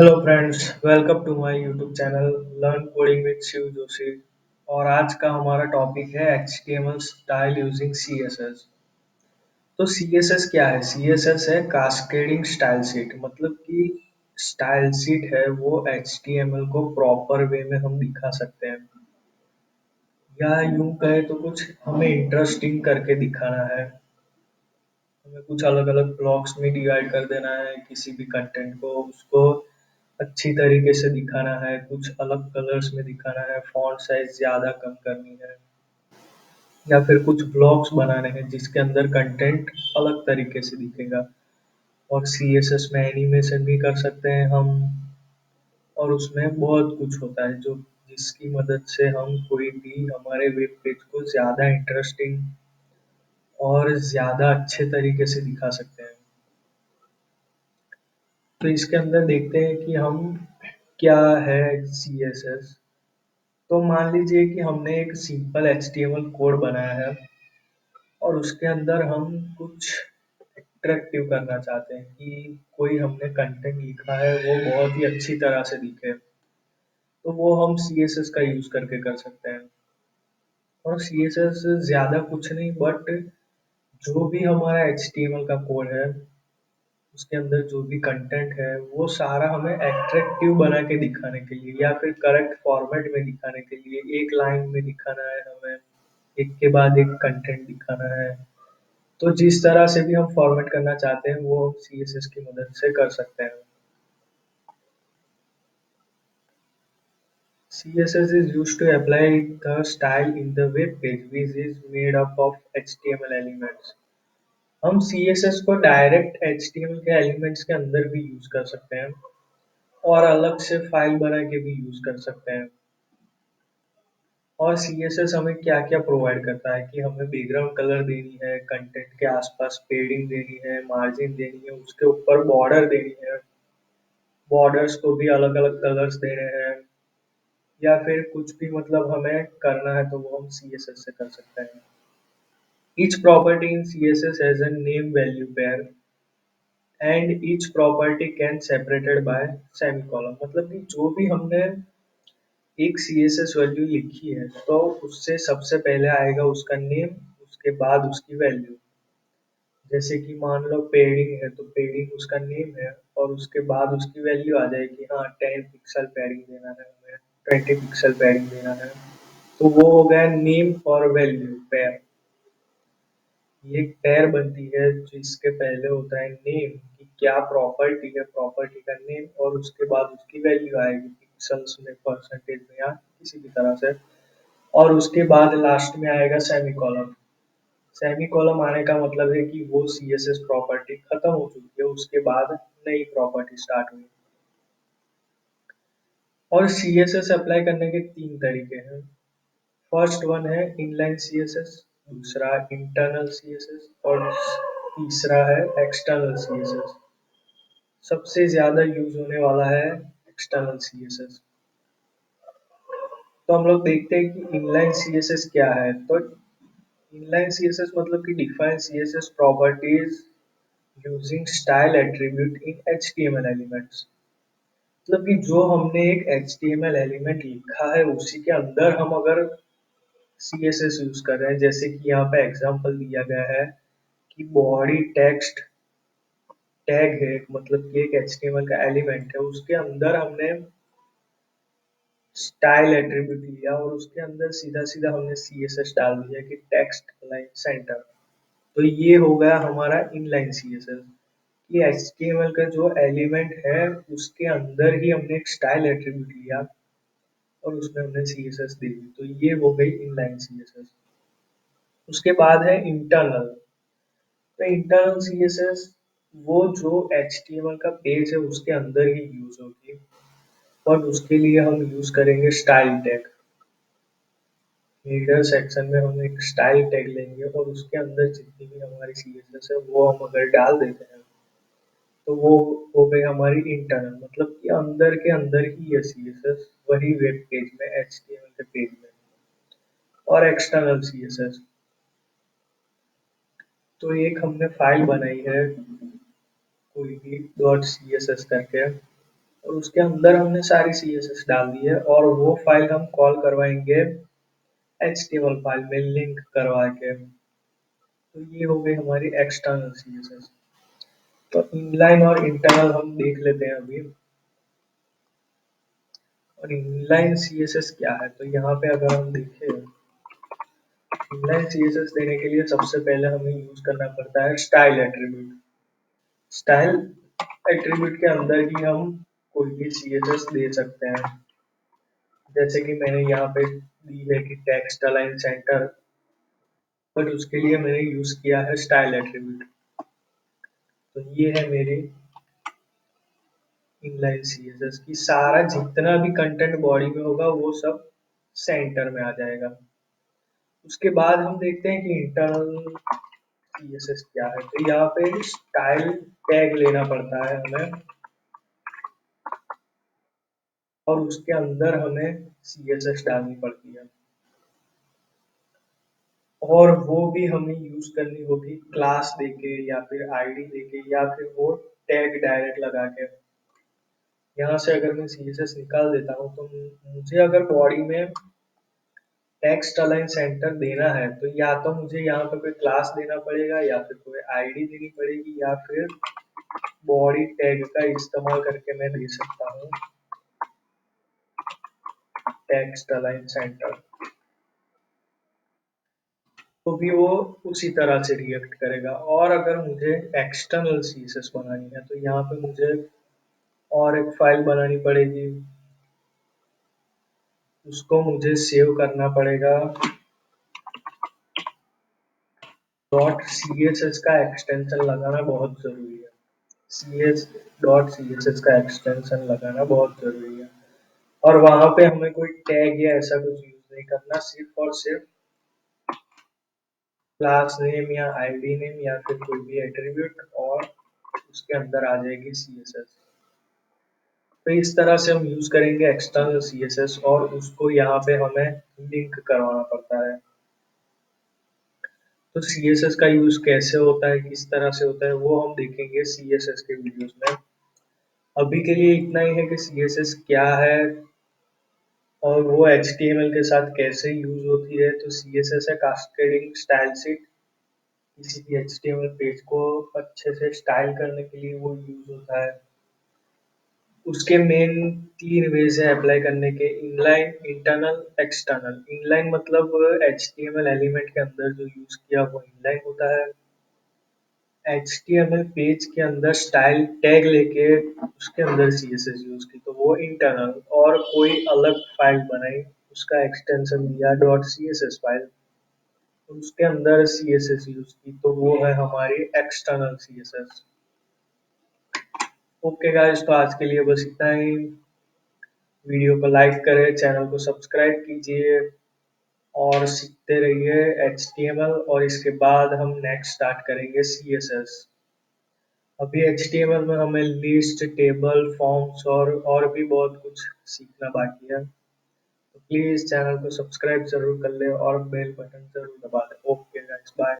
Hello friends, welcome to my YouTube channel learn coding with Shiv Joshi. और आज का हमारा टॉपिक है HTML स्टाइल यूजिंग CSS। तो CSS क्या है? CSS है कास्केडिंग स्टाइल शीट, मतलब कि स्टाइल शीट है वो HTML को प्रॉपर वे में हम दिखा सकते हैं, या यूं कहे तो कुछ हमें इंटरेस्टिंग करके दिखाना है। हमें कुछ अलग अलग ब्लॉक्स में डिवाइड कर देना है, किसी भी कंटेंट को उसको अच्छी तरीके से दिखाना है, कुछ अलग कलर्स में दिखाना है, फॉन्ट साइज ज़्यादा कम करनी है, या फिर कुछ ब्लॉक्स बनाने हैं जिसके अंदर कंटेंट अलग तरीके से दिखेगा। और CSS में एनिमेशन भी कर सकते हैं हम, और उसमें बहुत कुछ होता है जो जिसकी मदद से हम कोई भी हमारे वेब पेज को ज़्यादा इंटरेस्टिंग और ज़्यादा अच्छे तरीके से दिखा सकते हैं। तो इसके अंदर देखते हैं कि हम क्या है CSS। तो मान लीजिए कि हमने एक सिंपल HTML कोड बनाया है और उसके अंदर हम कुछ अट्रैक्टिव करना चाहते हैं कि कोई हमने कंटेंट लिखा है वो बहुत ही अच्छी तरह से दिखे, तो वो हम CSS का यूज करके कर सकते हैं। और CSS ज्यादा कुछ नहीं, बट जो भी हमारा HTML का कोड है उसके अंदर जो भी कंटेंट है वो सारा हमें अट्रैक्टिव बना के दिखाने के लिए, या फिर करेक्ट फॉर्मेट में दिखाने के लिए एक लाइन में दिखाना है हमें, एक के बाद एक कंटेंट दिखाना है। तो जिस तरह से भी हम फॉर्मेट करना चाहते हैं वो CSS की मदद से कर सकते हैं। CSS is used to apply the style in the web page which is made up of HTML elements। हम CSS को डायरेक्ट HTML के एलिमेंट्स के अंदर भी यूज कर सकते हैं, और अलग से फाइल बना के भी यूज कर सकते हैं। और CSS हमें क्या क्या प्रोवाइड करता है कि हमें बैकग्राउंड कलर देनी है, कंटेंट के आसपास पेडिंग देनी है, मार्जिन देनी है, उसके ऊपर बॉर्डर देनी है, बॉर्डर्स को भी अलग अलग कलर्स देने हैं, या फिर कुछ भी मतलब हमें करना है तो वो हम CSS से कर सकते हैं। Each property in CSS has a name value pair and each property can separated by semicolon। मतलब कि जो भी हमने एक CSS वैल्यू लिखी है तो उससे सबसे पहले आएगा उसका नेम, उसके बाद उसकी वैल्यू। जैसे कि मान लो पेडिंग है तो पेडिंग उसका नेम है, और उसके बाद उसकी वैल्यू आ जाएगी, हाँ 10 पिक्सल पेडिंग देना है हमें, 20 पिक्सल पेडिंग देना है। तो वो हो गया नेम और वैल्यू पेयर। ये एक पेयर बनती है जिसके पहले होता है नेम कि क्या प्रॉपर्टी है, प्रॉपर्टी का नेम, और उसके बाद उसकी वैल्यू आएगी पिक्सल्स में, परसेंटेज में, या किसी भी तरह से। और उसके बाद लास्ट में आएगा सेमीकोलन। सेमीकोलन आने का मतलब है कि वो CSS प्रॉपर्टी खत्म हो चुकी है, उसके बाद नई प्रॉपर्टी स्टार्ट हुई। और CSS अप्लाई करने के तीन तरीके हैं। फर्स्ट वन है इनलाइन CSS, दूसरा इंटरनल CSS, और तीसरा है एक्सटर्नल CSS। सबसे ज्यादा यूज होने वाला है एक्सटर्नल CSS। तो हम लोग देखते हैं कि इनलाइन CSS क्या है। तो इनलाइन CSS मतलब कि define CSS properties using style attribute इन HTML एलिमेंट्स। मतलब कि जो हमने एक HTML एलिमेंट लिखा है उसी के अंदर हम अगर CSS यूज कर रहे हैं, जैसे कि यहाँ पे एग्जांपल दिया गया है कि बॉडी टेक्स्ट टैग है, मतलब कि एक HTML का एलिमेंट है, उसके अंदर हमने स्टाइल एट्रीब्यूट लिया और उसके अंदर सीधा सीधा हमने CSS डाल दिया कि टेक्स्ट लाइन सेंटर। तो ये हो गया हमारा इनलाइन CSS कि HTML का जो एलिमेंट है उसके अंदर ही हमने एक स्टाइल एट्रीब्यूट लिया और उसमें हमने CSS दे दी, तो ये हो गई इनलाइन CSS। उसके बाद है इंटरनल। तो इंटरनल CSS वो जो HTML का पेज है उसके अंदर ही यूज होगी, और उसके लिए हम यूज करेंगे स्टाइल टैग। हीडर सेक्शन में हम एक स्टाइल टैग लेंगे और उसके अंदर जितनी भी हमारी CSS है वो हम अगर डाल देते हैं तो वो हो गई हमारी इंटरनल, मतलब कि अंदर के अंदर ही है CSS, वही वेब पेज में HTML के पेज में। और एक्सटर्नल CSS, तो एक हमने फाइल बनाई है कोई भी डॉट CSS करके, और उसके अंदर हमने सारी CSS डाल दी है और वो फाइल हम कॉल करवाएंगे HTML फाइल में लिंक करवा के। तो ये हो गई हमारी एक्सटर्नल CSS। तो इनलाइन और इंटरनल हम देख लेते हैं अभी। और इनलाइन CSS क्या है, तो यहाँ पे अगर हम देखें, इनलाइन CSS देने के लिए सबसे पहले हमें यूज करना पड़ता है स्टाइल एट्रीब्यूट। स्टाइल एट्रीब्यूट के अंदर ही हम कोई भी CSS दे सकते हैं। जैसे कि मैंने यहाँ पे दी है कि टेक्स्ट अलाइन सेंटर, बट उसके लिए मैंने यूज किया है स्टाइल एट्रीब्यूट। तो ये है मेरी इनलाइन CSS की सारा जितना भी कंटेंट बॉडी में होगा वो सब सेंटर में आ जाएगा। उसके बाद हम देखते हैं कि इंटरनल CSS क्या है। तो यहाँ पे स्टाइल टैग लेना पड़ता है हमें और उसके अंदर हमें CSS डालनी पड़ती है। और वो भी हमें यूज करनी होगी क्लास देके या फिर आईडी देके या फिर वो टैग डायरेक्ट लगा के। यहाँ से अगर मैं CSS निकाल देता हूँ तो मुझे अगर बॉडी में टेक्स्ट अलाइन सेंटर देना है तो या तो मुझे यहाँ पे कोई क्लास देना पड़ेगा या फिर कोई आईडी देनी पड़ेगी या फिर बॉडी टैग का इस्तेमाल करके मैं दे सकता हूँ टेक्स्ट अलाइन सेंटर। तो भी वो उसी तरह से रिएक्ट करेगा। और अगर मुझे एक्सटर्नल CSS बनानी है तो यहाँ पे मुझे और एक फाइल बनानी पड़ेगी, उसको मुझे सेव करना पड़ेगा। .css का एक्सटेंशन लगाना बहुत ज़रूरी है। .css का एक्सटेंशन लगाना बहुत ज़रूरी है। और वहाँ पे हमें कोई टैग या ऐसा कुछ यूज नहीं करना, सिर्फ और सिर्फ क्लास नेम या आईडी नेम या फिर कोई भी एट्रीब्यूट और उसके अंदर आ जाएगी CSS। तो इस तरह से हम यूज करेंगे एक्सटर्नल CSS और उसको यहाँ पे हमें लिंक करवाना पड़ता है। तो CSS का यूज कैसे होता है, किस तरह से होता है, वो हम देखेंगे CSS के वीडियोस में। अभी के लिए इतना ही है कि CSS क्या है और वो HTML के साथ कैसे यूज होती है। तो CSS है कास्केडिंग स्टाइल शीट। किसी भी HTML पेज को अच्छे से स्टाइल करने के लिए वो यूज होता है। उसके मेन 3 वेज है अप्लाई करने के, इनलाइन, इंटरनल, एक्सटर्नल। इनलाइन मतलब HTML एलिमेंट के अंदर जो यूज किया वो इनलाइन होता है। HTML पेज के अंदर स्टाइल टैग लेके उसके अंदर CSS यूज की तो वो इंटरनल। और कोई अलग फाइल बनाई, उसका एक्सटेंशन दिया .css फाइल, उसके अंदर CSS यूज की तो वो है हमारी एक्सटर्नल CSS। ओके गाइस, तो आज के लिए बस इतना ही। वीडियो को लाइक करें, चैनल को सब्सक्राइब कीजिए और सीखते रहिए HTML। और इसके बाद हम नेक्स्ट स्टार्ट करेंगे CSS। अभी HTML में हमें लिस्ट, टेबल, फॉर्म्स और भी बहुत कुछ सीखना बाकी है। तो प्लीज चैनल को सब्सक्राइब जरूर कर ले और बेल बटन जरूर दबा दें। Okay guys, bye.